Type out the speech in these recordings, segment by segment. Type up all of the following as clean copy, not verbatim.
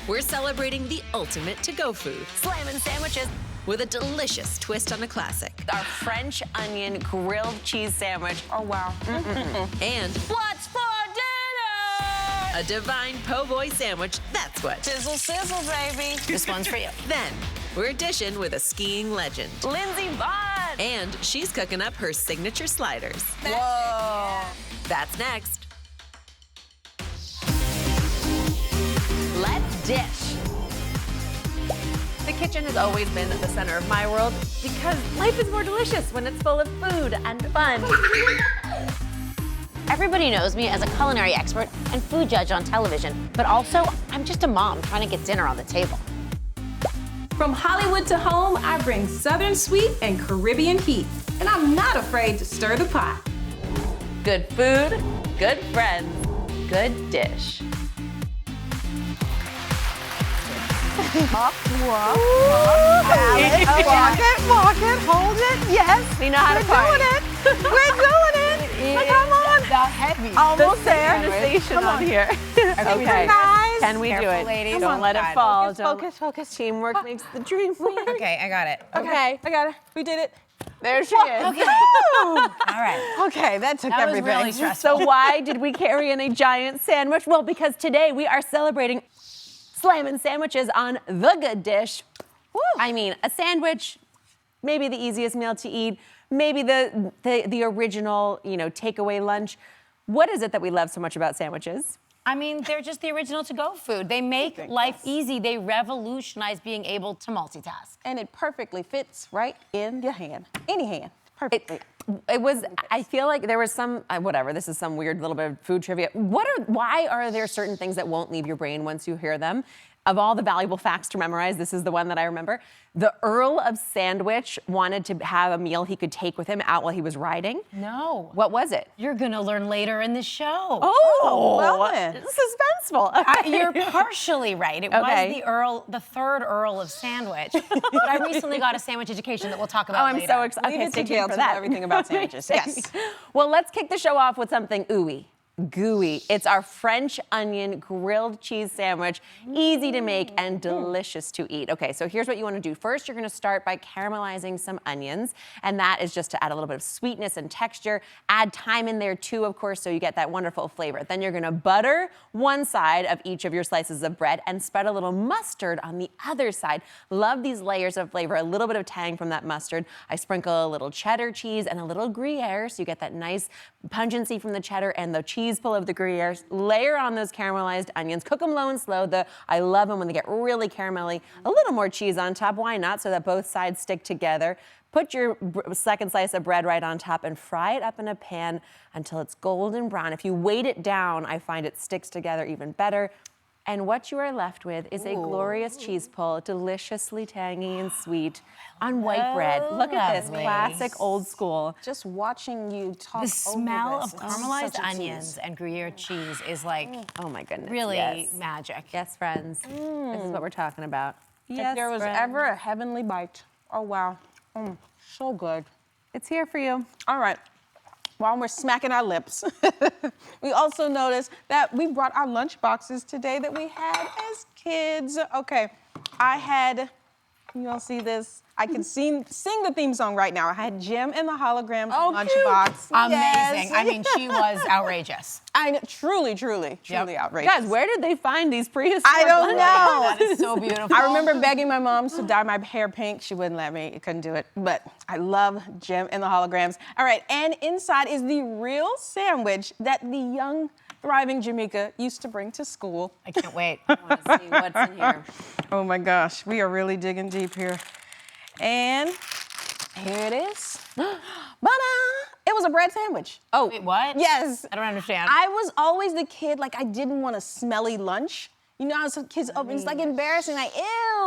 we're celebrating the ultimate to-go food. Slamming sandwiches With a delicious twist on a classic. our French onion grilled cheese sandwich. Oh, wow. And What's for dinner? a divine PoBoy sandwich, that's what. Sizzle, sizzle, baby. This one's for you. Then, we're dishing with a skiing legend. Lindsay Vonn. And she's cooking up her signature sliders. Whoa. That's next. Let's dish. The kitchen has always been at the center of my world because life is more delicious when it's full of food and fun. Everybody knows me as a culinary expert and food judge on television, but also I'm just a mom trying to get dinner on the table. From Hollywood to home, I bring Southern sweet and Caribbean heat, and I'm not afraid to stir the pot. Good food, good friends, good dish. Walk it, hold it, yes. We know how to party. We're doing it. Like, come on. The heavy. Almost there. Synchronization on here. Okay. Guys. Can we do Careful, it? ladies. Don't Come let on. it fall. Focus, focus. Teamwork makes the dream work. Okay, I got it. Okay, I got it. We did it. There she is. All right. Okay, that took That was everything. really stressful. So why did we carry in a giant sandwich? Well, because today we are celebrating slamming sandwiches on The Good Dish. I mean, a sandwich, maybe the easiest meal to eat, maybe the original, takeaway lunch. What is it that we love so much about sandwiches? I mean, they're just the original to-go food. They make life easy. They revolutionize being able to multitask. And it perfectly fits right in your hand. Any hand. Perfectly. I feel like there was some, whatever, this is some weird little bit of food trivia. Why are there certain things that won't leave your brain once you hear them? Of all the valuable facts to memorize, this is the one that I remember. The Earl of Sandwich wanted to have a meal he could take with him out while he was riding. No. What was it? You're gonna learn later in the show. Oh, well then. Suspenseful. You're partially right. It Okay. was the third Earl of Sandwich. But I recently got a sandwich education that we'll talk about I'm later. so excited. Leave Okay, it to stay tuned Gail for to know that. everything about sandwiches. Yes. Well, let's kick the show off with something ooey. Gooey. It's our French onion grilled cheese sandwich. Easy to make and delicious to eat. Okay, so here's what you want to do. First, you're going to start by caramelizing some onions, and that is just to add a little bit of sweetness and texture. Add thyme in there too, of course, so you get that wonderful flavor. Then you're going to butter one side of each of your slices of bread and spread a little mustard on the other side. Love these layers of flavor, a little bit of tang from that mustard. I sprinkle a little cheddar cheese and a little Gruyere, so you get that nice pungency from the cheddar and the cheese full of the Gruyere. Layer on those caramelized onions. Cook them low and slow. I love them when they get really caramelly. A little more cheese on top. Why not? So that both sides stick together. Put your second slice of bread right on top and fry it up in a pan until it's golden brown. If you weight it down, I find it sticks together even better. And what you are left with is a glorious cheese pull, deliciously tangy and sweet on white bread. Look at this, Lovely. classic old school. Just watching you talk The smell over of this, caramelized such a onions tease. and Gruyere cheese is like Oh my goodness. really yes. magic. Yes, friends. This is what we're talking about. If Yes, there was friends. ever a heavenly bite. Oh, wow. So good. It's here for you. All right. While we're smacking our lips, we also noticed that we brought our lunch boxes today that we had as kids. Okay, I had, you all see this? I can sing the theme song right now. I had Jim and the Holograms lunchbox. Amazing. Yes. I mean, she was outrageous. I know, truly outrageous. Guys, where did they find these prehistoric I don't know. That is so beautiful. I remember begging my mom to dye my hair pink. She wouldn't let me. Couldn't do it. But I love Jim and the Holograms. All right, and inside is the real sandwich that the young, thriving Jamika used to bring to school. I can't wait. I want to see what's in here. Oh my gosh, we are really digging deep here. And here it is. Ta-da! It was a bread sandwich. Oh, Wait, what? Yes. I don't understand. I was always the kid, like I didn't want a smelly lunch. You know how some kids open, it's like embarrassing, like, ew,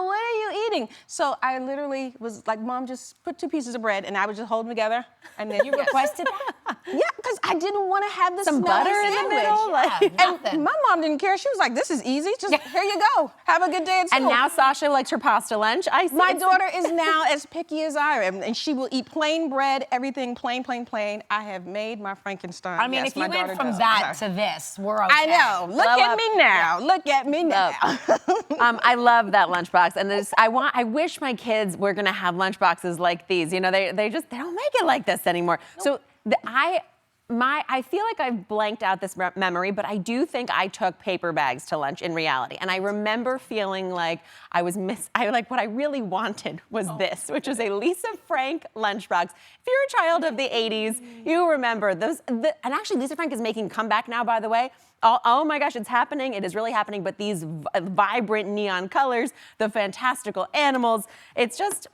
what are you eating? So I literally was like, Mom, just put 2 pieces of bread, and I would just hold them together. And then You requested that? Yeah, because because I didn't want to have this Some smelly butter in the sandwich. middle, like- Yeah, And nothing. my mom didn't care. She was like, this is easy. Just here you go. Have a good day at school. And now Sasha likes her pasta lunch. I see. My daughter is now as picky as I am, and she will eat plain bread, everything plain, plain, plain. I have made my Frankenstein. I mean, Yes, if you my daughter went from does. that to this, we're okay. I know. Look at me now. Look at me now. I love that lunchbox, and I wish my kids were gonna have lunchboxes like these. You know, they don't make it like this anymore. So I feel like I've blanked out this memory, but I do think I took paper bags to lunch in reality. And I remember feeling like what I really wanted was this, which was a Lisa Frank lunchbox. If you're a child of the 80s, you remember those. And actually, Lisa Frank is making a comeback now, by the way. Oh my gosh, it's happening. It is really happening. But these vibrant neon colors, the fantastical animals, it's just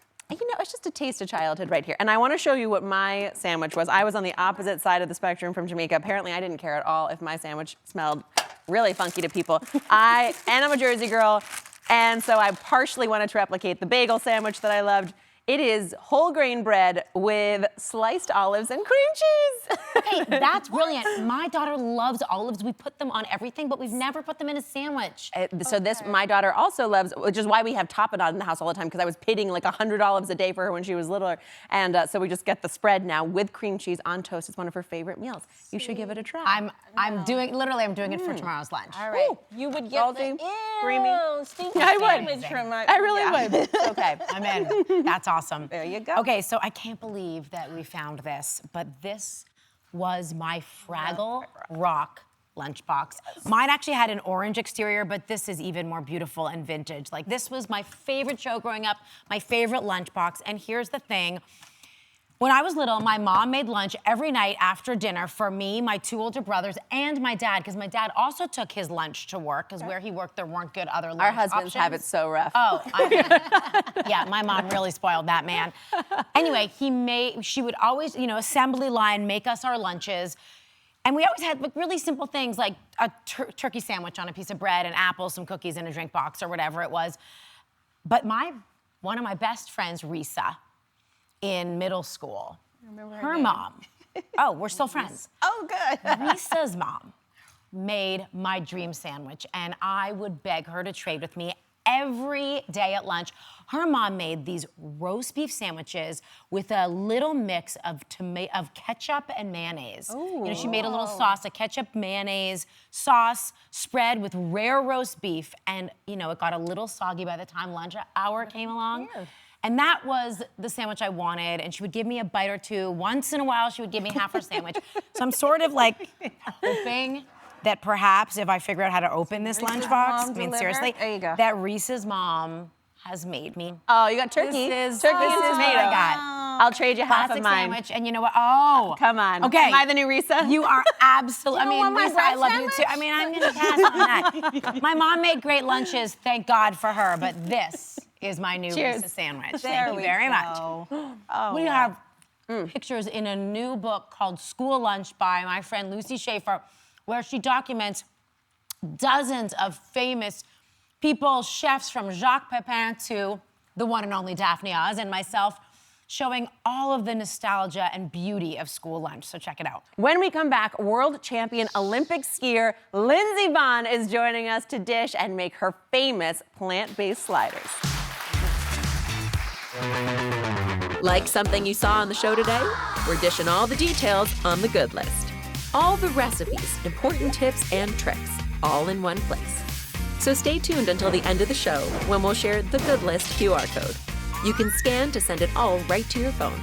a taste of childhood right here. And I want to show you what my sandwich was. I was on the opposite side of the spectrum from Jamika. Apparently, I didn't care at all if my sandwich smelled really funky to people. And I'm a Jersey girl, and so I partially wanted to replicate the bagel sandwich that I loved. It is whole grain bread with sliced olives and cream cheese. Hey, that's brilliant. My daughter loves olives. We put them on everything, but we've never put them in a sandwich. So this, my daughter also loves, which is why we have Tapenade in the house all the time, because I was pitting like 100 olives a day for her when she was littler. And so we just get the spread now with cream cheese on toast. It's one of her favorite meals. You should give it a try. I'm doing it for tomorrow's lunch. All right. You would get Salty, the creamy. stinky I would. sandwich from my... I really would. Okay, I'm in. That's awesome. There you go. Okay, so I can't believe that we found this, but this was my Fraggle Rock lunchbox. Mine actually had an orange exterior, but this is even more beautiful and vintage. Like, this was my favorite show growing up, my favorite lunchbox. And here's the thing. When I was little, my mom made lunch every night after dinner for me, my two older brothers, and my dad, because my dad also took his lunch to work, because where he worked, there weren't good other lunch Our husbands options. have it so rough. Oh, yeah, my mom really spoiled that man. Anyway, she would always, assembly line, make us our lunches. And we always had like really simple things like a turkey sandwich on a piece of bread, and apples, some cookies, and a drink box, or whatever it was. But one of my best friends, Risa, in middle school, her mom, we're still friends. Oh, good. Risa's mom made my dream sandwich, and I would beg her to trade with me every day at lunch. Her mom made these roast beef sandwiches with a little mix of ketchup and mayonnaise. Ooh. She made a little sauce, a ketchup mayonnaise sauce spread with rare roast beef, and it got a little soggy by the time lunch hour came along. Weird. And that was the sandwich I wanted, and she would give me a bite or two. Once in a while, she would give me half her sandwich. So I'm sort of like hoping that perhaps if I figure out how to open this lunchbox, seriously, there you go. that Reese's mom has made me. Oh, you got turkey. This is turkey and what tomato. I got. I'll trade you half Classic of mine. sandwich, and you know what? Oh, Come on. Okay, Am I the new Risa? You are absolutely. You don't want my Lisa, bread I love you too. I mean, I'm gonna pass on that. My mom made great lunches. Thank God for her. But this is my new Cheers. Reese's sandwich. There Thank you we very go. much. We have pictures in a new book called School Lunch by my friend Lucy Schaefer, where she documents dozens of famous people, chefs from Jacques Pepin to the one and only Daphne and myself, showing all of the nostalgia and beauty of school lunch. So check it out. When we come back, world champion Olympic skier Lindsay Vonn is joining us to dish and make her famous plant-based sliders. Like something you saw on the show today? We're dishing all the details on the good list. All the recipes, important tips, and tricks, all in one place. So stay tuned until the end of the show when we'll share the good list QR code. You can scan to send it all right to your phone.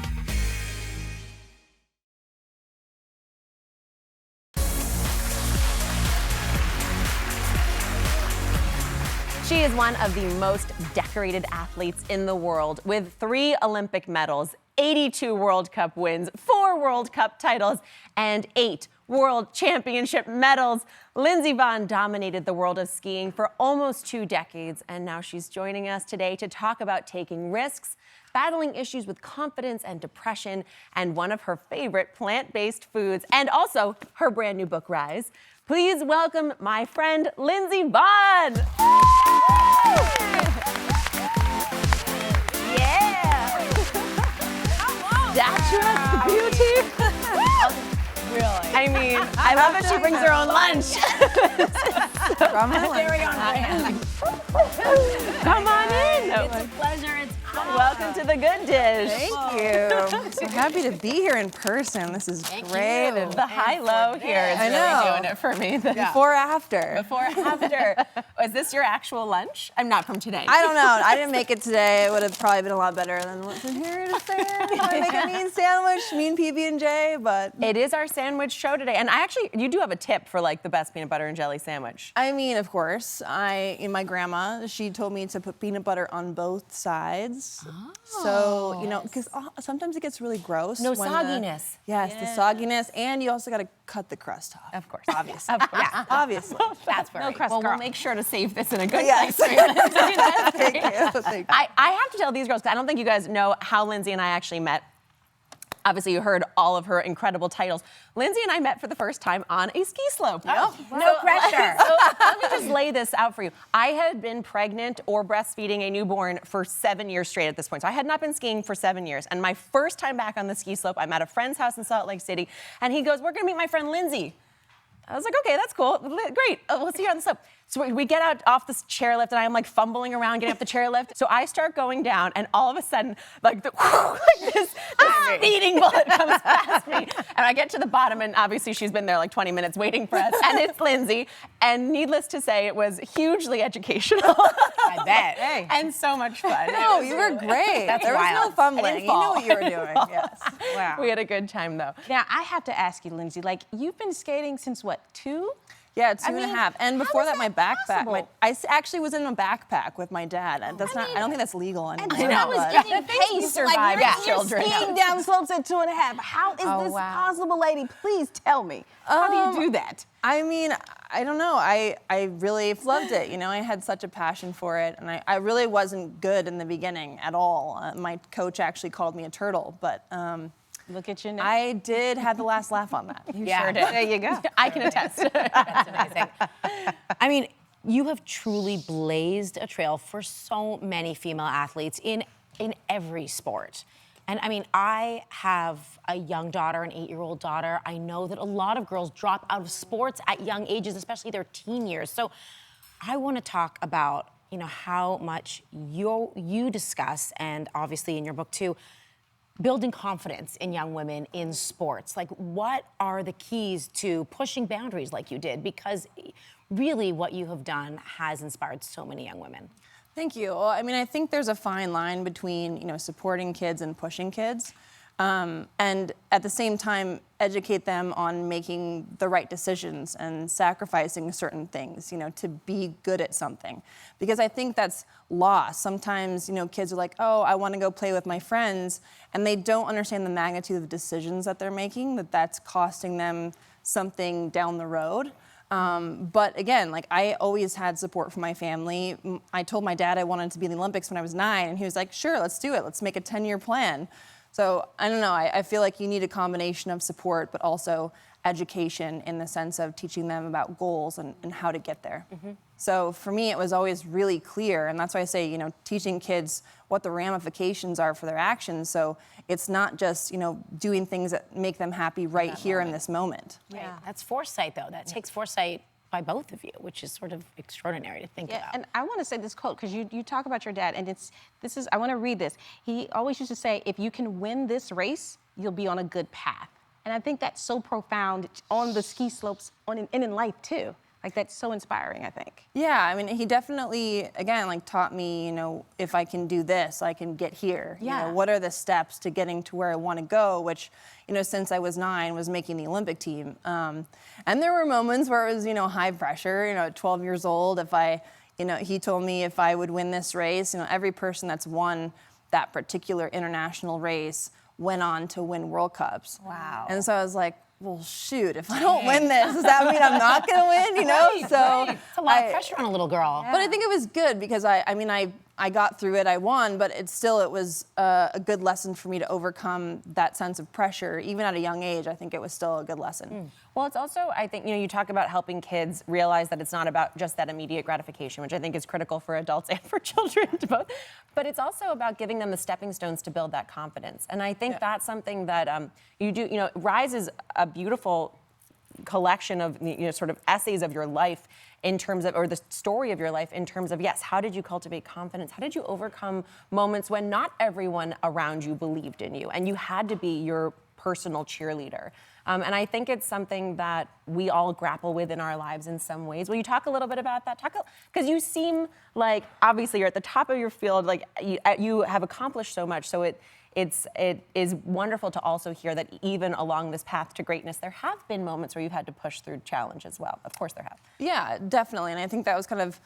She is one of the most decorated athletes in the world, with 3 Olympic medals, 82 World Cup wins, 4 World Cup titles, and 8 World Championship medals. Lindsay Vonn dominated the world of skiing for almost 2 decades, and now she's joining us today to talk about taking risks, battling issues with confidence and depression, and one of her favorite plant-based foods, and also her brand new book, Rise. Please welcome my friend, Lindsay Vonn. Yeah. Statuesque beauty. Really? I love that she brings her own lunch. Very on brand. Come on in. It's a pleasure. It's Welcome to the good dish. Thank you. So happy to be here in person. This is great. you. And The high-low here is I really know. doing it for me. before, after. Before, after. Is this your actual lunch? I'm not from today. I don't know. I didn't make it today. It would have probably been a lot better than what's in here today. I make a mean sandwich, mean PB&J, but It is our sandwich show today, and you do have a tip for like the best peanut butter and jelly sandwich. I mean, of course, my grandma, she told me to put peanut butter on both sides. So, because sometimes it gets really gross. No when sogginess. Yes, the sogginess, and you also got to cut the crust off. Of course. Obviously. Obviously. That's very Well, we'll make sure to save this in a good Yes. place. Thank you. Thank you. I have to tell these girls, 'cause I don't think you guys know how Lindsay and I actually met. Obviously, you heard all of her incredible titles. Lindsay and I met for the first time on a ski slope. No pressure. So let me just lay this out for you. I had been pregnant or breastfeeding a newborn for 7 years straight at this point. So I had not been skiing for 7 years. And my first time back on the ski slope, I'm at a friend's house in Salt Lake City, and he goes, "We're gonna meet my friend Lindsay." I was like, "Okay, that's cool. Great. We'll see you on the slope." So we get out off this chairlift, and I'm like fumbling around getting up the chairlift. So I start going down, and all of a sudden, like this speeding bullet comes past me. And I get to the bottom, and obviously she's been there like 20 minutes waiting for us, and it's Lindsay. And needless to say, it was hugely educational. I bet. Hey. And so much fun. No, you were great. That's there was no wild. fumbling. You know what you were doing. Yes. Wow. We had a good time, though. Now, I have to ask you, Lindsay, like, you've been skating since what, 2? Yeah, two and a mean, half. And how before is that, my that backpack. possible? Actually was in a backpack with my dad. And that's not. I don't think that's legal anymore. And I was but- getting things we paced. survived Like, as you're children. skiing down slopes at 2.5. How is this possible, lady? Please tell me. How do you do that? I mean, I don't know. I really loved it. I had such a passion for it, and I really wasn't good in the beginning at all. My coach actually called me a turtle, but Look at you now. I did have the last laugh on that. You sure did. There you go. I can attest. That's amazing. I mean, you have truly blazed a trail for so many female athletes in every sport. And I mean, I have a young daughter, an 8-year-old daughter. I know that a lot of girls drop out of sports at young ages, especially their teen years. So I want to talk about, how much you discuss, and obviously in your book too, building confidence in young women in sports. Like, what are the keys to pushing boundaries like you did? Because really what you have done has inspired so many young women. Thank you. Well, I mean, I think there's a fine line between, supporting kids and pushing kids. And at the same time, educate them on making the right decisions and sacrificing certain things, to be good at something. Because I think that's lost. Sometimes, kids are like, oh, I want to go play with my friends, and they don't understand the magnitude of the decisions that they're making, that's costing them something down the road. But again, like, I always had support from my family. I told my dad I wanted to be in the Olympics when I was 9, and he was like, sure, let's do it. Let's make a 10-year plan. So I don't know, I feel like you need a combination of support, but also education in the sense of teaching them about goals and how to get there. Mm-hmm. So for me, it was always really clear, and that's why I say, teaching kids what the ramifications are for their actions. So it's not just, doing things that make them happy right here in this moment. Yeah, that's foresight, though. That takes foresight by both of you, which is sort of extraordinary to think about. And I want to say this quote, because you talk about your dad, and I want to read this. He always used to say, if you can win this race, you'll be on a good path. And I think that's so profound on the ski slopes and in life too. Like, that's so inspiring, I think. Yeah, I mean, he definitely, again, taught me, if I can do this, I can get here. Yeah. What are the steps to getting to where I want to go, which, since I was 9, was making the Olympic team. And there were moments where it was, high pressure, at 12 years old, he told me if I would win this race, every person that's won that particular international race went on to win World Cups. Wow. And so I was like, well, shoot, if I don't win this, does that mean I'm not going to win, So It's a lot of pressure on a little girl. But I think it was good because I got through it, I won, but it was a good lesson for me to overcome that sense of pressure. Even at a young age, I think it was still a good lesson. Well, it's also, I think, you talk about helping kids realize that it's not about just that immediate gratification, which I think is critical for adults and for children both. But it's also about giving them the stepping stones to build that confidence. And I think that's something that you do. Rise is a beautiful collection of sort of essays of your life in terms of, or the story of your life in terms of, yes, how did you cultivate confidence? How did you overcome moments when not everyone around you believed in you and you had to be your personal cheerleader? And I think it's something that we all grapple with in our lives in some ways. Will you talk a little bit about that? Because you seem like, obviously you're at the top of your field, like you have accomplished so much, so it is wonderful to also hear that even along this path to greatness, there have been moments where you've had to push through challenge as well. Of course there have. Yeah, definitely. And I think that was kind of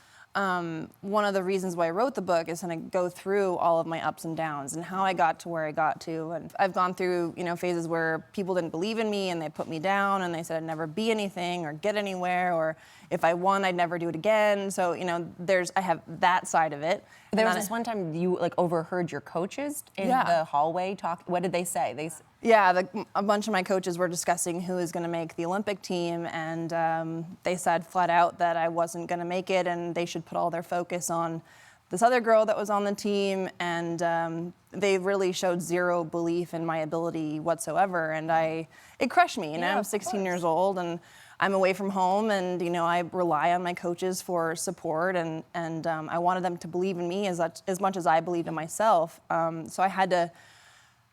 one of the reasons why I wrote the book, is kind of go through all of my ups and downs and how I got to where I got to. And I've gone through, phases where people didn't believe in me and they put me down and they said I'd never be anything or get anywhere, or if I won, I'd never do it again. So, I have that side of it. There was this one time you overheard your coaches in the hallway talk. What did they say? A bunch of my coaches were discussing who is going to make the Olympic team, and they said flat out that I wasn't going to make it, and they should put all their focus on this other girl that was on the team, and they really showed zero belief in my ability whatsoever, and it crushed me. I'm 16 years old, and I'm away from home, and I rely on my coaches for support, and I wanted them to believe in me as much as I believed in myself. So I had to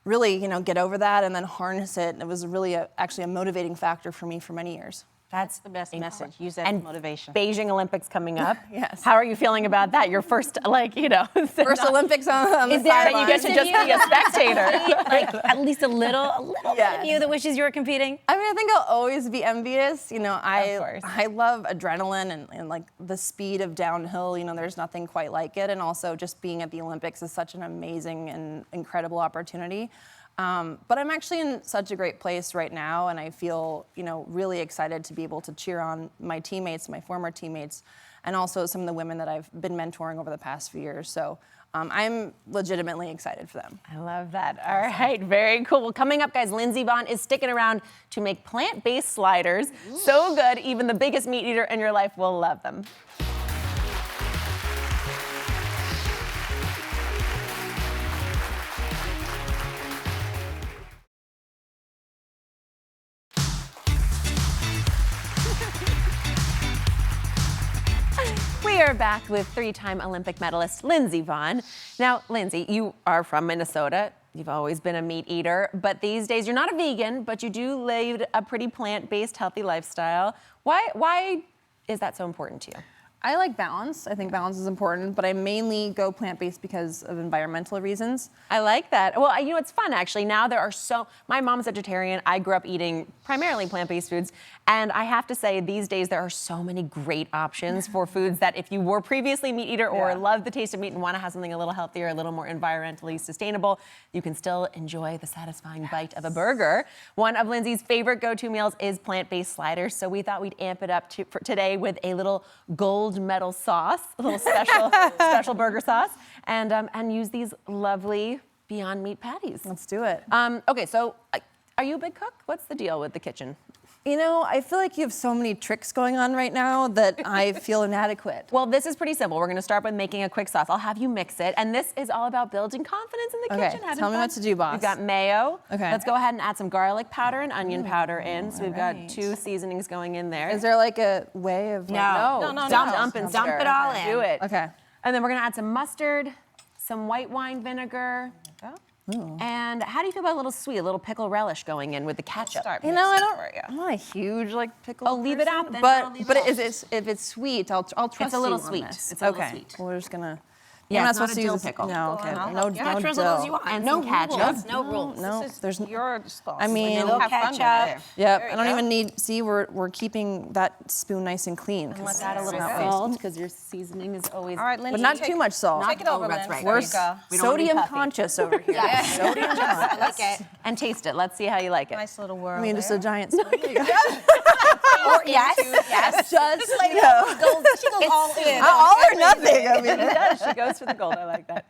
really, get over that and then harness it. It was really actually a motivating factor for me for many years. That's the best message. Use that as motivation. Beijing Olympics coming up. Yes. How are you feeling about that? Your first, first Olympics on the Is there you get sidelines. to just be a spectator? Like at least a little bit of you that wishes you were competing? I think I'll always be envious. Of course. I love adrenaline and like the speed of downhill. There's nothing quite like it. And also just being at the Olympics is such an amazing and incredible opportunity. But I'm actually in such a great place right now, and I feel, really excited to be able to cheer on my teammates, my former teammates, and also some of the women that I've been mentoring over the past few years. So I'm legitimately excited for them. I love that. All right, very cool. Well, coming up, guys, Lindsay Vonn is sticking around to make plant-based sliders. So good, even the biggest meat eater in your life will love them. We are back with three-time Olympic medalist Lindsay Vonn. Now, Lindsay, you are from Minnesota. You've always been a meat eater, but these days you're not a vegan, but you do lead a pretty plant-based, healthy lifestyle. Why is that so important to you? I like balance. I think balance is important, but I mainly go plant-based because of environmental reasons. I like that. Well, it's fun actually. Now there are my mom's vegetarian. I grew up eating primarily plant-based foods. And I have to say, these days there are so many great options for foods that if you were previously a meat eater or loved the taste of meat and want to have something a little healthier, a little more environmentally sustainable, you can still enjoy the satisfying bite of a burger. One of Lindsay's favorite go-to meals is plant-based sliders. So we thought we'd amp it up for today with a little gold medal sauce, a little special burger sauce, and use these lovely Beyond Meat patties. Let's do it. Okay, so are you a big cook? What's the deal with the kitchen? I feel like you have so many tricks going on right now that I feel inadequate. Well, this is pretty simple. We're going to start with making a quick sauce. I'll have you mix it, and this is all about building confidence in the kitchen. Okay, tell me what to do, boss. We've got mayo. Okay. Let's go ahead and add some garlic powder and onion powder in. So we've got 2 seasonings going in there. Is there like a way of No. Dump and Dump it all in. Do it. Okay. And then we're going to add some mustard, some white wine vinegar. Ooh. And how do you feel about a little sweet, a little pickle relish going in with the ketchup? I'm not a huge pickle. Oh, leave it out then. But if it's sweet, I'll trust you. It's a little on sweet. this. It's a little okay. sweet. Well, we're just gonna. Yeah, I'm it's not not supposed a to dill use pickle. No, okay. No, No trust dill. as you want. And No some ketchup. rules. No rules. No, there's Your sauce. I mean, So you have fun with ketchup. it. Yep. There I you don't go. even need. See, we're keeping that spoon nice and clean. And let's add a little not salt because your seasoning is always. All right, Lindsay. But not too much salt. Take it over, that's Lynn. right. There We're you go. We don't wanna be sodium puffy. conscious over here. Sodium I like it. And taste it. Let's see how you like it. Nice little whirl. I mean, just a there. giant spoon. Yes. Just She goes all in. all or nothing. I mean, It does. She goes for the gold. I like that.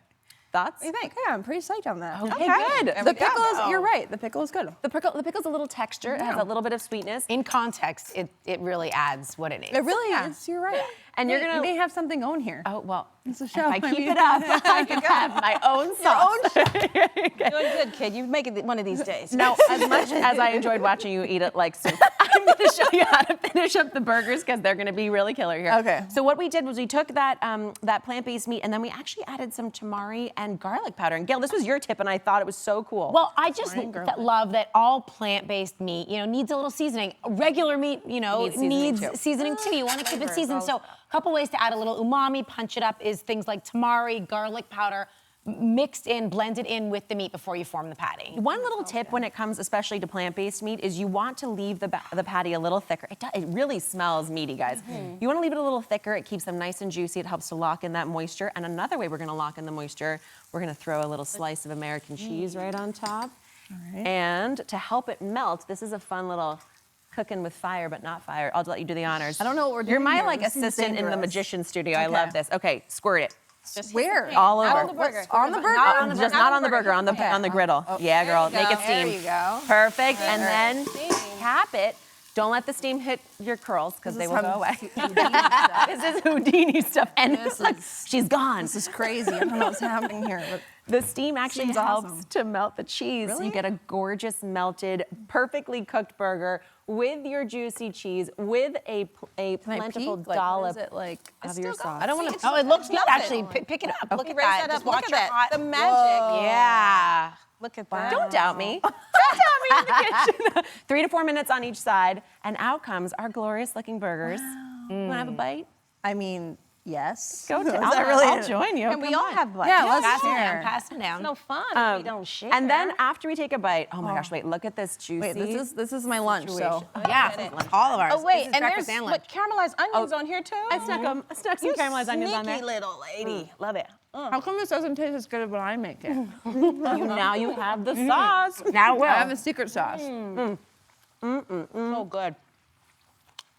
Thoughts? what do you think? Yeah, I'm pretty psyched on that. Okay, good. There The we go. pickles, you're right. The pickle is good. The pickle's a little texture. It has a little bit of sweetness. In context, it really adds what it needs. It really is. You're right. And you're gonna. They have something on here. Oh well, It's a if show. I keep it up, I can have my own sauce. Doing good, kid. You make it one of these days. Now, as much as I enjoyed watching you eat it like soup, I'm going to show you how to finish up the burgers because they're going to be really killer here. Okay. So what we did was we took that that plant-based meat and then we actually added some tamari and garlic powder. And Gail, this was your tip, and I thought it was so cool. Well, I just love that all plant-based meat, needs a little seasoning. Regular meat, needs seasoning too. You want to keep it seasoned. So a couple ways to add a little umami, punch it up, is things like tamari, garlic powder, mixed in, blended in with the meat before you form the patty. One little tip when it comes especially to plant-based meat is you want to leave the patty a little thicker. It really smells meaty, guys. You want to leave it a little thicker. It keeps them nice and juicy. It helps to lock in that moisture. And another way we're going to lock in the moisture, we're going to throw a little slice of American cheese right on top. All right. And to help it melt, this is a fun little cooking with fire, but not fire. I'll let you do the honors. I don't know what we're doing You're my here. like This seems assistant in the dangerous. magician studio. I love this. Okay, squirt it. Where? All over. On the burger. On the burger? Not on the burger. Just not on the burger, on the griddle. Yeah, girl, make it There steam. you go. Perfect, and then cap it. Don't let the steam hit your curls because they will go away. This is Houdini stuff, and look, she's gone. This is crazy. I don't know what's happening here. But The steam actually Seems helps awesome. to melt the cheese. Really? You get a gorgeous, melted, perfectly cooked burger with your juicy cheese, with a Can I plentiful peek? Like, dollop is it like? of your sauce. I don't want to. Oh, it looks good, Love it. actually. Pick it up. Look at Raise that. that Just up. Look watch at your that. hot. The magic. Yeah. Look at that. Don't doubt me. Don't doubt me in the kitchen. 3 to 4 minutes on each side, and out comes our glorious-looking burgers. You want to have a bite? I mean, yes. Go to Is I'll, that really I'll it? join you. And we all have one. Yeah, let's Pass it down. share. Pass it down. It's no fun if we don't share. And then after we take a bite, oh my gosh, wait, look at this juicy. Wait, this is my lunch. So Yeah, all of ours. Oh wait, This is and breakfast there's lunch. caramelized onions on here too. I snuck some caramelized onions on there. Sneaky little lady. Love it. how come this doesn't taste as good as when I make it? Now you have the sauce. Now I have a secret sauce. So good.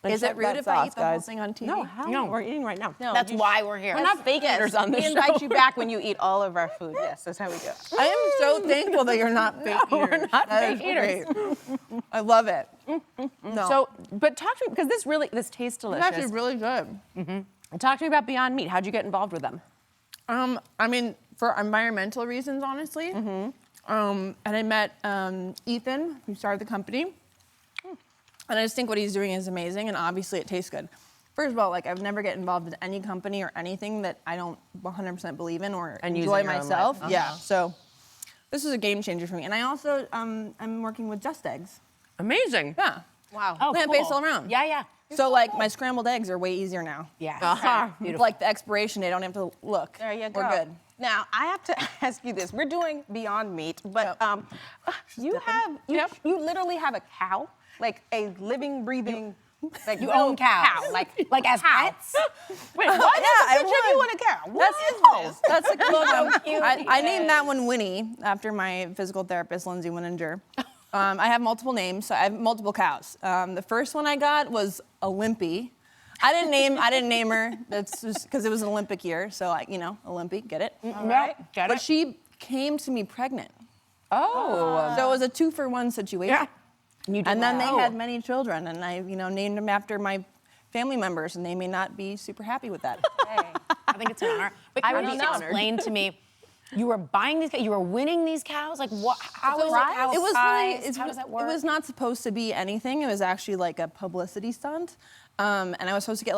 Is it rude if I eat the whole thing on TV? No, hell no, we're eating right now. That's why we're here. We're not fake eaters on this We show. invite you back when you eat all of our food. Yes, that's how we do it. I am so thankful that you're not fake eaters. we're not That fake is eaters. great. I love it. No. So, but talk to me, because this tastes it's delicious. actually really good. Talk to me about Beyond Meat. How'd you get involved with them? I mean, for environmental reasons, honestly. And I met Ethan, who started the company. And I just think what he's doing is amazing, and obviously it tastes good. First of all, like I've never get involved in any company or anything that I don't 100% believe in or And enjoy using your own myself. life. Yeah, so this is a game changer for me. And I also, I'm working with Just Eggs. Amazing. Yeah. Wow. Oh, Plant-based cool. all around. Yeah. So like my scrambled eggs are way easier now. Yeah. Beautiful. Like the expiration date, I don't have to look. There you go. We're good. Now I have to ask you this. We're doing Beyond Meat, but you literally have a cow, like a living, breathing. Like You own cows, like as pets. Wait, what? Yeah, There's a picture of you and a cow. What is this? That's a logo. I named that one Winnie after my physical therapist, Lindsay Vonn. I have multiple names, so I have multiple cows. The first one I got was Olympy. I didn't name her. That's just because it was an Olympic year, so Olympi, get it? All right. Get But it? she came to me pregnant, Oh. so it was a 2-for-1 situation. Yeah. And then they had many children, and I, named them after my family members, and they may not be super happy with that. I think it's an honor. But I can would you be just honored. explain to me? You were buying these cows. You were winning these cows. Like what? How is cow It was prize? How does that work? It was not supposed to be anything. It was actually like a publicity stunt, and I was supposed to get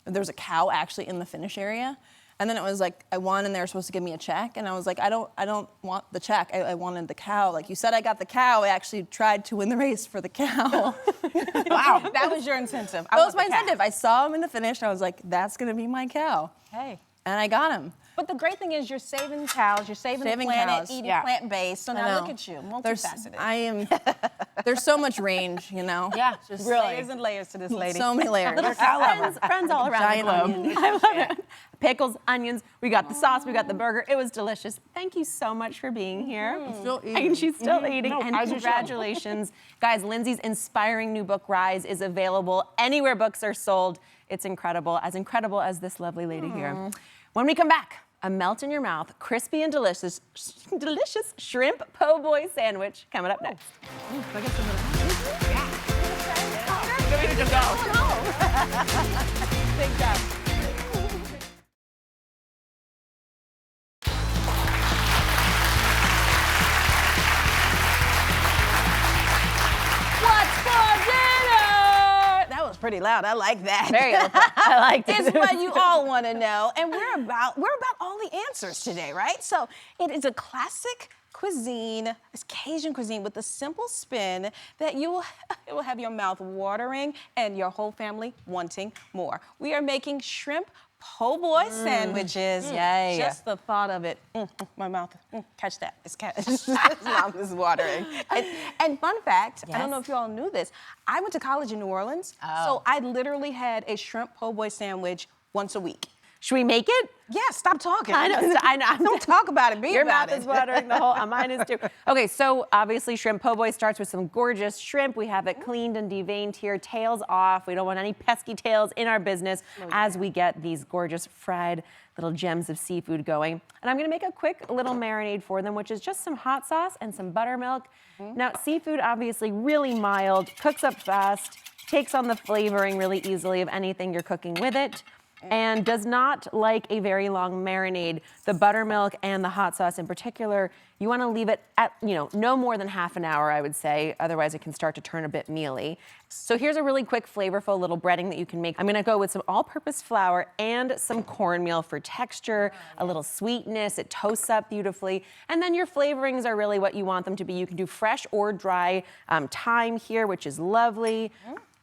there was a cow actually in the finish area, and then it was like I won, and they were supposed to give me a check, and I was like, I don't want the check. I wanted the cow. Like you said, I got the cow. I actually tried to win the race for the cow. Wow, that was your incentive. That was my incentive. I saw him in the finish, and I was like, that's gonna be my cow, Hey. and I got him. But the great thing is you're saving cows, you're saving the planet, cows. eating Yeah. plant-based. So I now know. look at you, There's, multifaceted. there's so much range, Yeah, Just really. layers and layers to this lady. So many layers. friends all around Giant the globe. onion. I love it. Pickles, onions, we got the sauce, we got the burger. It was delicious. Thank you so much for being here. Still eating. And she's still eating. No, and as you should. congratulations. Guys, Lindsay's inspiring new book, Rise, is available anywhere books are sold. It's incredible as this lovely lady here. When we come back, a melt in your mouth, crispy and delicious shrimp PoBoy sandwich coming up next. Big job. pretty loud. I like that. Very eloquent. I like it. It's what you all want to know, and we're about all the answers today, right? So it is a classic cuisine, it's Cajun cuisine with a simple spin that it will have your mouth watering and your whole family wanting more. We are making shrimp PoBoy sandwiches. Yay. Just the thought of it, my mouth, catch that. His mouth is watering. And fun fact, I don't know if you all knew this, I went to college in New Orleans, so I literally had a shrimp PoBoy sandwich once a week. Should we make it? Yeah, stop talking. I know. Don't talk about it, be Your about mouth it. is watering the whole, mine is too. Okay, so obviously shrimp PoBoy starts with some gorgeous shrimp. We have it cleaned and deveined here, tails off. We don't want any pesky tails in our business as we get these gorgeous fried little gems of seafood going. And I'm gonna make a quick little marinade for them, which is just some hot sauce and some buttermilk. Now, seafood obviously really mild, cooks up fast, takes on the flavoring really easily of anything you're cooking with it, and does not like a very long marinade. The buttermilk and the hot sauce in particular, you wanna leave it at, no more than half an hour, I would say, otherwise it can start to turn a bit mealy. So here's a really quick, flavorful little breading that you can make. I'm gonna go with some all-purpose flour and some cornmeal for texture, a little sweetness, it toasts up beautifully, and then your flavorings are really what you want them to be. You can do fresh or dry thyme here, which is lovely.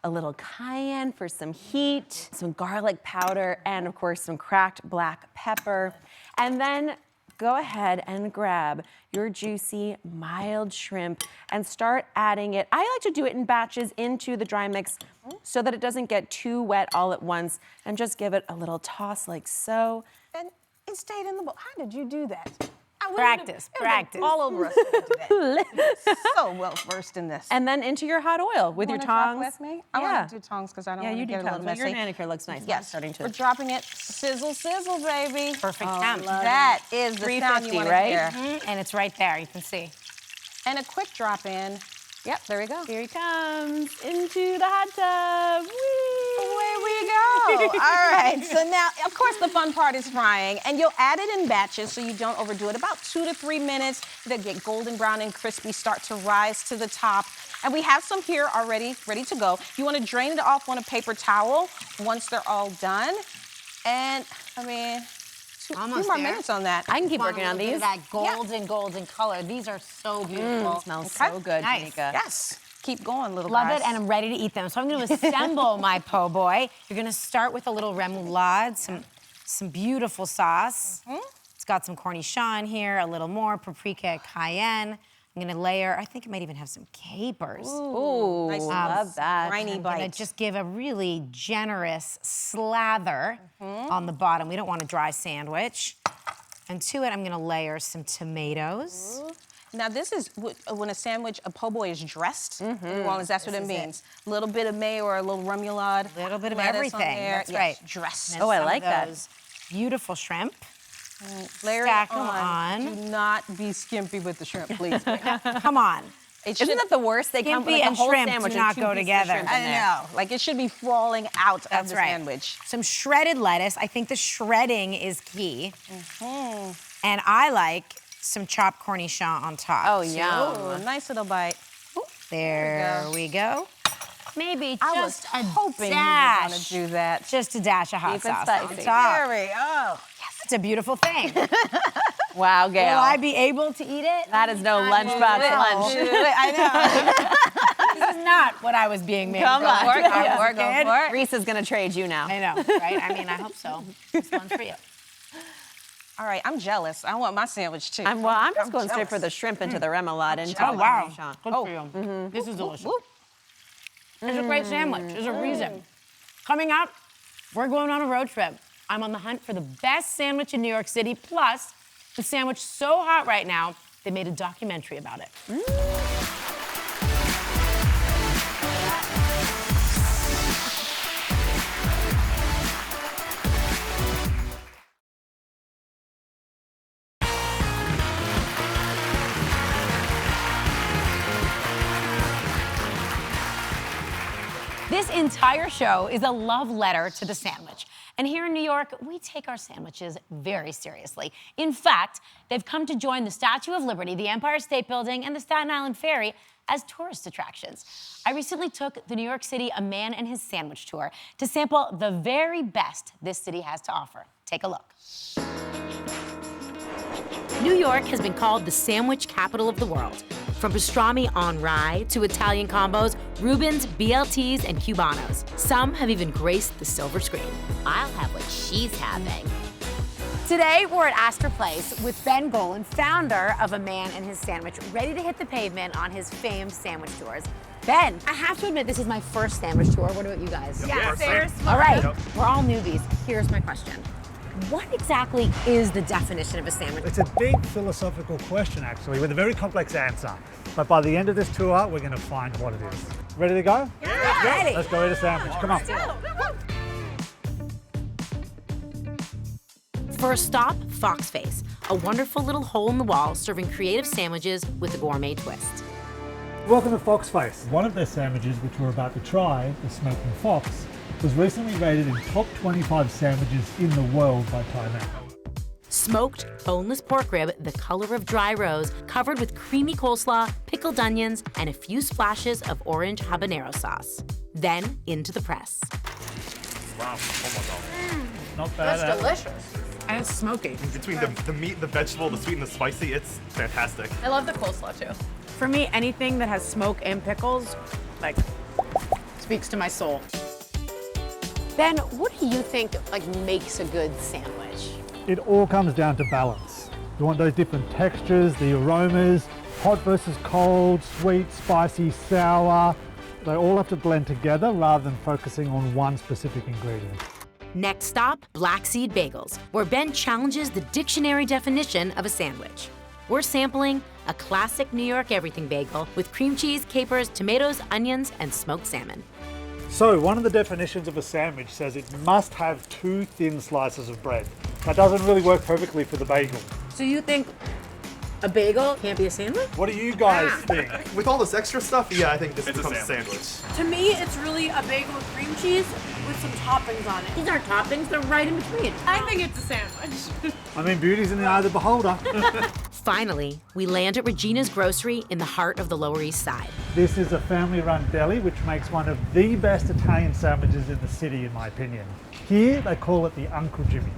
A little cayenne for some heat, some garlic powder, and of course some cracked black pepper. And then go ahead and grab your juicy, mild shrimp and start adding it. I like to do it in batches into the dry mix so that it doesn't get too wet all at once, and just give it a little toss like so. And it stayed in the bowl. How did you do that? Practice. All over us today. So well versed in this. And then into your hot oil with your Wanna drop tongs. with me? I want to do tongs because I don't Yeah, want you to do get a little tongs. Well, messy. your manicure looks nice. Yes, Starting to. we're dropping it. Sizzle, sizzle, baby. Perfect Oh, temp. that is the sound you 350, want to right? hear. And it's right there, you can see. And a quick drop in. Yep, there we go. Here he comes into the hot tub. Whee! Away we go. All right, so now, of course, the fun part is frying, and you'll add it in batches so you don't overdo it. About 2 to 3 minutes, they'll get golden brown and crispy, start to rise to the top. And we have some here already ready to go. You want to drain it off on a paper towel once they're all done. And, I mean, two more minutes on that. I can keep working on these. That golden color. These are so beautiful. Smells so good, Nice. Jamika. Yes. Keep going, little Love guys. it, and I'm ready to eat them. So I'm going to assemble my PoBoy. You're going to start with a little remoulade, some beautiful sauce. It's got some cornichon here, a little more paprika, cayenne. I'm going to layer. I think it might even have some capers. Ooh, nice. love that. Briny I'm gonna bite. just give a really generous slather on the bottom. We don't want a dry sandwich. And to it, I'm gonna layer some tomatoes. Now this is when a sandwich, a PoBoy is dressed. New Orleans, that's what it means. A little bit of mayo or a little remoulade. A little bit of lettuce on everything. there. That's Yes, right. Dressed. And Oh, I some like of that. those Beautiful shrimp. Layer it Stack 'em on. on. Do not be skimpy with the shrimp, please. Come on. It Isn't that the worst? They come with Skimpy like a and whole shrimp sandwich do and not 2 go pieces of together. shrimp in I there. know. Like it should be falling out of That's the right. sandwich. Some shredded lettuce. I think the shredding is key. And I like some chopped cornichon on top. Oh, too. yum. Ooh, nice little bite. There we go. Maybe I was just a hoping dash. you were going to do that. Just a dash of hot Keep it sauce spicy. on top. Very, oh. It's a beautiful thing. Wow, Gail. Will I be able to eat it? That is no lunchbox lunch. I know. This is not what I was being made. Come for. on. Go for it. Reese is gonna trade you now. I know, right? I mean, I hope so. This one's for you. All right, I'm jealous. I want my sandwich too. I'm just going straight for the shrimp into the remoulade into Oh, the wow. cornichon. Good for you. This is delicious. It's a great sandwich. There's a reason. Coming up, we're going on a road trip. I'm on the hunt for the best sandwich in New York City, plus the sandwich so hot right now, they made a documentary about it. This This entire show is a love letter to the sandwich. And here in New York, we take our sandwiches very seriously. In fact, they've come to join the Statue of Liberty, the Empire State Building, and the Staten Island Ferry as tourist attractions. I recently took the New York City A Man and His Sandwich tour to sample the very best this city has to offer. Take a look. New York has been called the sandwich capital of the world. From pastrami on rye to Italian combos, Reubens, BLTs, and Cubanos. Some have even graced the silver screen. I'll have what she's having. Today, we're at Astor Place with Ben Golan, founder of A Man and His Sandwich, ready to hit the pavement on his famed sandwich tours. Ben, I have to admit, this is my first sandwich tour. What about you guys? Yeah, All right, we're all newbies. Here's my question. What exactly is the definition of a sandwich? It's a big philosophical question, actually, with a very complex answer. But by the end of this tour, we're going to find what it is. Ready to go? Yeah, ready. Let's go eat a sandwich. Come on. First stop, Fox Face, a wonderful little hole in the wall serving creative sandwiches with a gourmet twist. Welcome to Fox Face. One of their sandwiches, which we're about to try, the Smoking Fox, was recently rated in top 25 sandwiches in the world by Time Out. Smoked, boneless pork rib, the color of dry rose, covered with creamy coleslaw, pickled onions, and a few splashes of orange habanero sauce. Then into the press. Wow, oh my God. Not bad. That's delicious. And it's smoky. Between the meat, the vegetable, the sweet and the spicy, it's fantastic. I love the coleslaw too. For me, anything that has smoke and pickles, like, speaks to my soul. Ben, what do you think makes a good sandwich? It all comes down to balance. You want those different textures, the aromas, hot versus cold, sweet, spicy, sour. They all have to blend together rather than focusing on one specific ingredient. Next stop, Black Seed Bagels, where Ben challenges the dictionary definition of a sandwich. We're sampling a classic New York everything bagel with cream cheese, capers, tomatoes, onions, and smoked salmon. So one of the definitions of a sandwich says it must have 2 thin slices of bread. That doesn't really work perfectly for the bagel. So you think a bagel can't be a sandwich? What do you guys think? With all this extra stuff, yeah, I think this becomes a sandwich. To me, it's really a bagel with cream cheese with some toppings on it. These aren't toppings, they're right in between. I think it's a sandwich. I mean, beauty's in the eye of the beholder. Finally, we land at Regina's Grocery in the heart of the Lower East Side. This is a family-run deli which makes one of the best Italian sandwiches in the city, in my opinion. Here, they call it the Uncle Jimmy.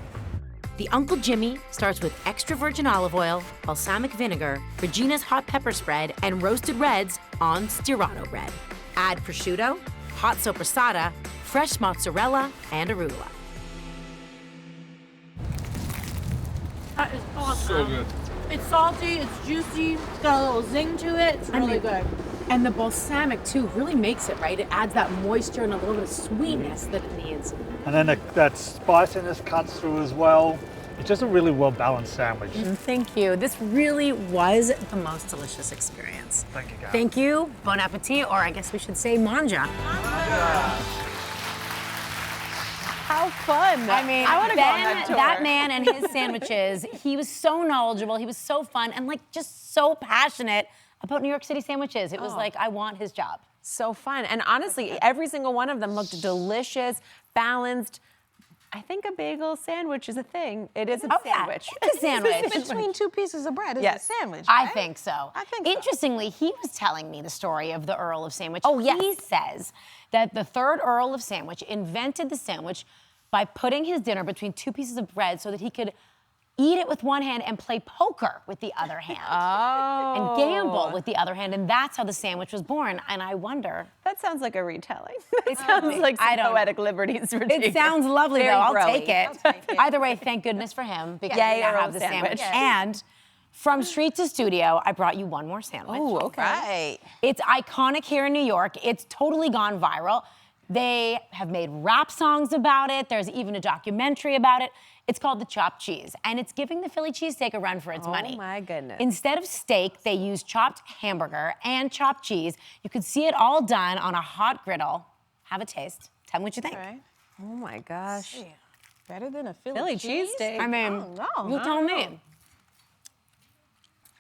The Uncle Jimmy starts with extra virgin olive oil, balsamic vinegar, Regina's hot pepper spread, and roasted reds on stirado bread. Add prosciutto, hot soppressata, fresh mozzarella, and arugula. That is awesome. So good. It's salty, it's juicy, it's got a little zing to it. It's really good. And the balsamic too really makes it, right? It adds that moisture and a little bit of sweetness that it needs. And then that spiciness cuts through as well. It's just a really well-balanced sandwich. Thank you. This really was the most delicious experience. Thank you, Gail. Thank you. Bon appetit, or I guess we should say manja. How fun. I mean, I want to go on that tour. that man and his sandwiches, he was so knowledgeable, he was so fun, and just so passionate about New York City sandwiches. It was I want his job. So fun. And honestly, every single one of them looked delicious, balanced. I think a bagel sandwich is a thing. It is a sandwich. Yeah, it's a sandwich. Between 2 pieces of bread is Yes. a sandwich, I right? think so. I think so. Interestingly, he was telling me the story of the Earl of Sandwich. Oh, yes. He says that the 3rd Earl of Sandwich invented the sandwich by putting his dinner between 2 pieces of bread so that he could eat it with one hand and play poker with the other hand. And gamble with the other hand, and that's how the sandwich was born. And I wonder. That sounds like a retelling. It sounds like some poetic liberties. It sounds lovely, Very though. I'll growly. take it. Either way, thank goodness for him because Yay, we now Earl have the sandwich. sandwich. And from street to studio, I brought you one more sandwich. Oh, okay. Right. It's iconic here in New York. It's totally gone viral. They have made rap songs about it. There's even a documentary about it. It's called the chopped cheese, and it's giving the Philly cheesesteak a run for its money. Oh my goodness. Instead of steak, they use chopped hamburger and chopped cheese. You could see it all done on a hot griddle. Have a taste. Tell me what you think. Right. Oh my gosh. Better than a Philly, Philly cheesesteak. I mean, you tell me.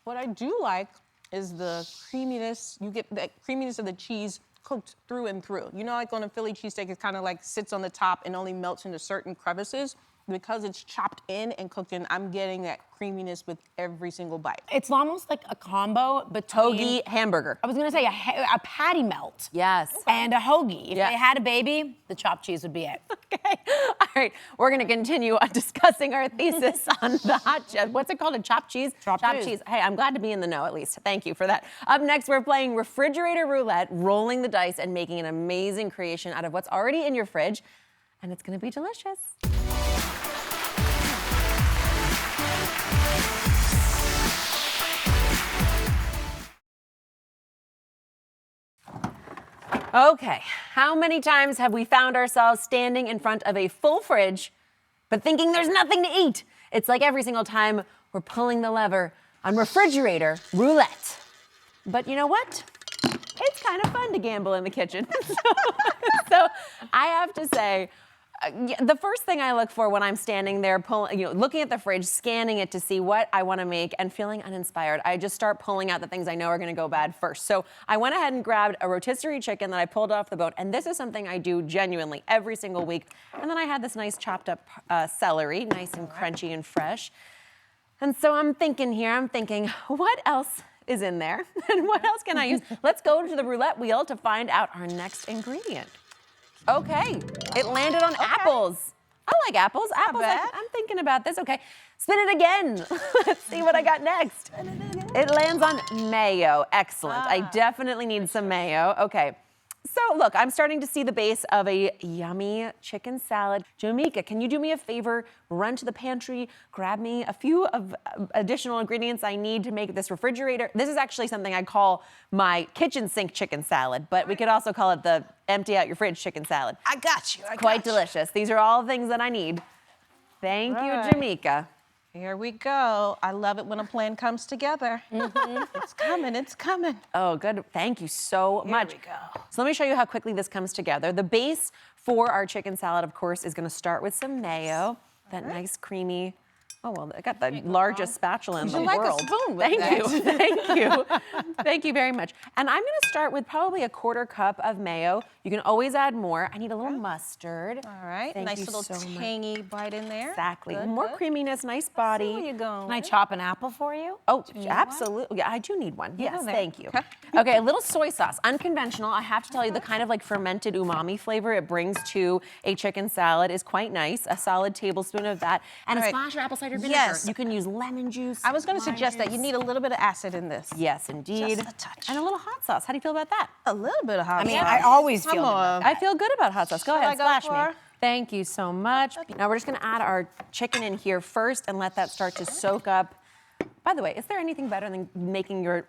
What I do like is the creaminess. You get the creaminess of the cheese cooked through and through. You know, like on a Philly cheesesteak, it kind of like sits on the top and only melts into certain crevices. Because it's chopped in and cooked in, I'm getting that creaminess with every single bite. It's almost like a combo between Hoagie hamburger. I was gonna say a patty melt. Yes. And a hoagie. If Yeah. they had a baby, the chopped cheese would be it. Okay. All right. We're going to continue on discussing our thesis on the hot what's it called? A chopped cheese? Chopped cheese. Hey, I'm glad to be in the know at least. Thank you for that. Up next, we're playing refrigerator roulette, rolling the dice and making an amazing creation out of what's already in your fridge. And it's going to be delicious. Okay, how many times have we found ourselves standing in front of a full fridge, but thinking there's nothing to eat? It's like every single time we're pulling the lever on refrigerator roulette. But you know what? It's kind of fun to gamble in the kitchen. So I have to say, the first thing I look for when I'm standing there, looking at the fridge, scanning it to see what I want to make, and feeling uninspired, I just start pulling out the things I know are going to go bad first. So I went ahead and grabbed a rotisserie chicken that I pulled off the bone, and this is something I do genuinely every single week. And then I had this nice chopped up celery, nice and crunchy and fresh. And so I'm thinking, what else is in there? And what else can I use? Let's go to the roulette wheel to find out our next ingredient. Okay, it landed on apples. I like apples. Apples, I'm thinking about this. Okay, spin it again. Let's see what I got next. It lands on mayo. Excellent. I definitely need some mayo. Okay, so look, I'm starting to see the base of a yummy chicken salad. Jamika, can you do me a favor? Run to the pantry, grab me a few of additional ingredients I need to make this refrigerator. This is actually something I call my kitchen sink chicken salad, but we could also call it the empty out your fridge chicken salad. I got you. Quite delicious. These are all things that I need. Thank you, Jamika. Here we go. I love it when a plan comes together. It's coming, it's coming. Oh, good. Thank you so much. Here we go. So let me show you how quickly this comes together. The base for our chicken salad, of course, is going to start with some mayo, that nice creamy. Oh, well, I got the largest spatula in the world. You like a spoon with Thank that. you. Thank you. Thank you very much. And I'm going to start with probably a 1/4 cup of mayo. You can always add more. I need a little mustard. All right, Thank nice you little so much. tangy bite in there. Exactly. Good, More good. creaminess, nice body. Where you going? Can I chop an apple for you? Oh, absolutely. Yeah, I do need one. Yes, there. thank you. Okay, a little soy sauce. Unconventional. I have to tell you, the kind of like fermented umami flavor it brings to a chicken salad is quite nice. A solid tablespoon of that. And All a right. splash of apple cider vinegar. Yes. You can use lemon juice. I was going to lime suggest that juice. you need a little bit of acid in this. Yes, indeed. Just a touch. And a little hot sauce. How do you feel about that? A little bit of hot I mean, sauce. I always feel Come good about on. I feel good about hot sauce. Go Should ahead, I go splash for? me. Thank you so much. Now we're just gonna add our chicken in here first and let that start to soak up. By the way, is there anything better than making your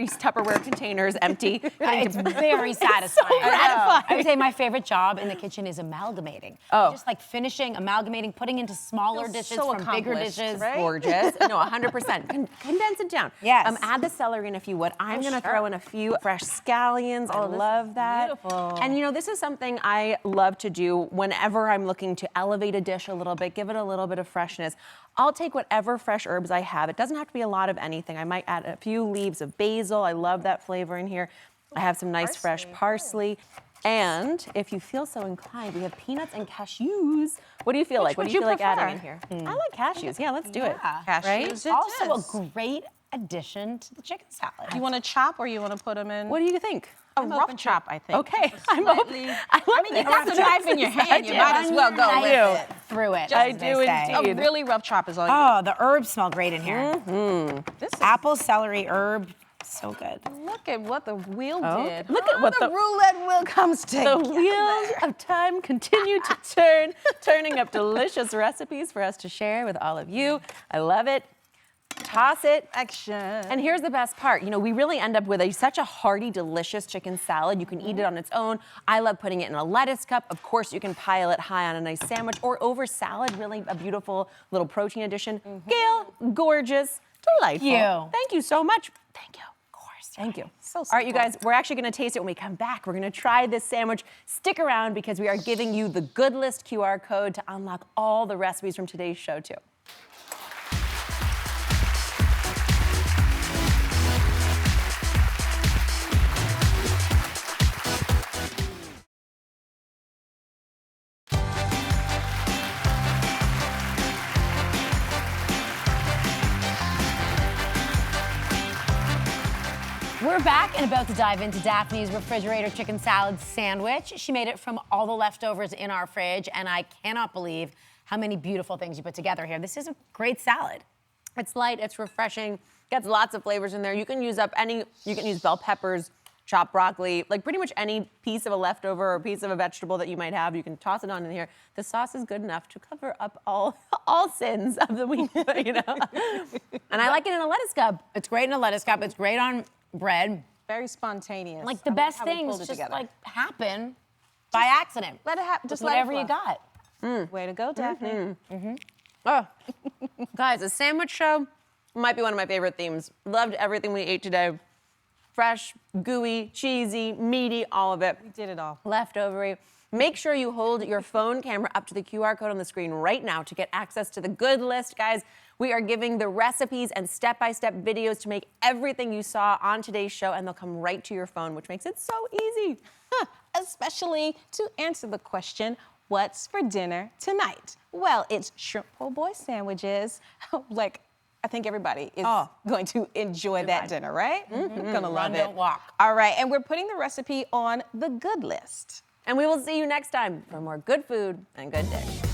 Tupperware containers empty? It's very satisfying. gratifying. I would say my favorite job in the kitchen is amalgamating. Oh. Just like finishing, amalgamating, putting into smaller Feels dishes so from bigger accomplished, dishes. right? Gorgeous. No, 100%. Condense it down. Yes. Add the celery in if you would. I'm going to throw in a few fresh scallions. I love that. beautiful. And you know, this is something I love to do whenever I'm looking to elevate a dish a little bit, give it a little bit of freshness. I'll take whatever fresh herbs I have. It doesn't have to be a lot of anything. I might add a few leaves of basil. I love that flavor in here. I have some nice fresh parsley. And if you feel so inclined, we have peanuts and cashews. What do you feel like? What do you feel like adding in here? I like cashews. Yeah, let's do it. Cashews Right? it Also is. a great addition to the chicken salad. You want to chop or you want to put them in? What do you think? A rough chop, I think. Okay, I'm open. I mean, you got the knife in your hand. You might as well go with it. Through it. I as they do say. indeed. A really rough chop is all you Oh, the herbs smell great in here. This is, Apple, celery, herb, so good. look at what the wheel Oh, did. look at what the roulette wheel comes The together. wheels of time continue to turn, turning up delicious recipes for us to share with all of you. I love it. Toss it. Action. And here's the best part. You know, we really end up with such a hearty, delicious chicken salad. You can eat it on its own. I love putting it in a lettuce cup. Of course, you can pile it high on a nice sandwich or over salad. Really a beautiful little protein addition. Gail, gorgeous, delightful. Thank you so much. Thank you. Of course. Thank you. So All right, you simple. guys, we're actually going to taste it when we come back. We're going to try this sandwich. Stick around because we are giving you the Good List QR code to unlock all the recipes from today's show, too. We're back and about to dive into Daphne's refrigerator chicken salad sandwich. She made it from all the leftovers in our fridge, and I cannot believe how many beautiful things you put together here. This is a great salad. It's light, it's refreshing, gets lots of flavors in there. You can use bell peppers, chopped broccoli, like pretty much any piece of a leftover or piece of a vegetable that you might have, you can toss it on in here. The sauce is good enough to cover up all sins of the week, you know? And I like it in a lettuce cup. It's great in a lettuce cup. It's great on bread. Very spontaneous. Like the I love best how we things pulled it just together. like happen by accident. Let it happen. Just let whatever it you flow. got. Way to go, Daphne. Oh, guys, a sandwich show might be one of my favorite themes. Loved everything we ate today. Fresh, gooey, cheesy, meaty, all of it. We did it all. Leftovery. Make sure you hold your phone camera up to the QR code on the screen right now to get access to the good list, guys. We are giving the recipes and step-by-step videos to make everything you saw on today's show, and they'll come right to your phone, which makes it so easy. Especially to answer the question, what's for dinner tonight? Well, it's shrimp po' boy sandwiches. Like, I think everybody is going to enjoy that dinner, right? Gonna love Run, it. don't walk. All right, and we're putting the recipe on the good list. And we will see you next time for more good food and good dish.